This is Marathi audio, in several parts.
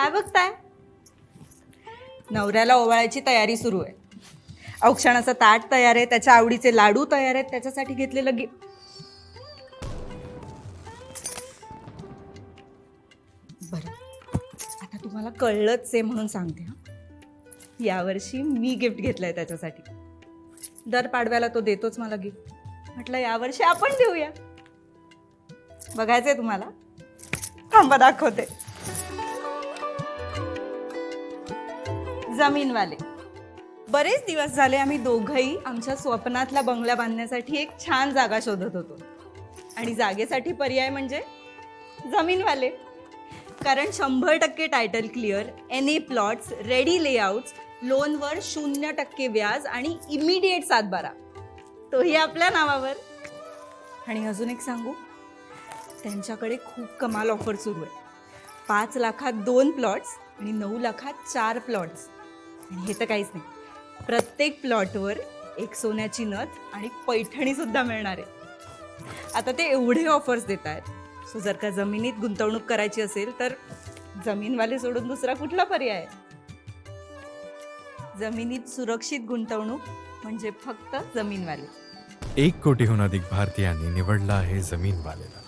काय बघताय? नवऱ्याला ओवाळायची तयारी सुरू आहे. औक्षणाचं ताट तयार आहे, त्याच्या आवडीचे लाडू तयार आहेत, त्याच्यासाठी घेतलेलं बरं, आता तुम्हाला कळलंच आहे म्हणून सांगते हा. यावर्षी मी गिफ्ट घेतलंय त्याच्यासाठी. दर पाडव्याला तो देतोच मला गिफ्ट. म्हटलं यावर्षी आपण देऊया. बघायचंय तुम्हाला? थांबा दाखवते. जमीनवाले. बरेच दिवस झाले आम्ही दोघंही आमच्या स्वप्नातला बंगला बांधण्यासाठी एक छान जागा शोधत होतो. आणि जागेसाठी पर्याय म्हणजे जमीनवाले. कारण 100% title clear, NA plots, ready layouts, लोनवर 0% व्याज आणि इमिडिएट सातबारा, तोही आपल्या नावावर. आणि अजून एक सांगू, त्यांच्याकडे खूप कमाल ऑफर सुरू आहे. 5 लाखात 2 प्लॉट्स आणि 9 लाखात 4 प्लॉट्स. आणि हे तर काहीच नाही, प्रत्येक प्लॉटवर एक सोन्याची नथ आणि पैठणी सुद्धा मिळणार आहे. आता ते एवढे ऑफर्स देत आहेत, सो जर का जमिनीत गुंतवणूक करायची असेल तर जमीनवाले सोडून दुसरा कुठला पर्याय आहे? जमिनीत सुरक्षित गुंतवणूक म्हणजे फक्त जमीनवाले. 1 कोटीहून अधिक भारतीयांनी निवडला आहे जमीनवालेला.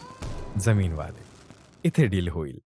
जमीनवाले, इथे डील होईल.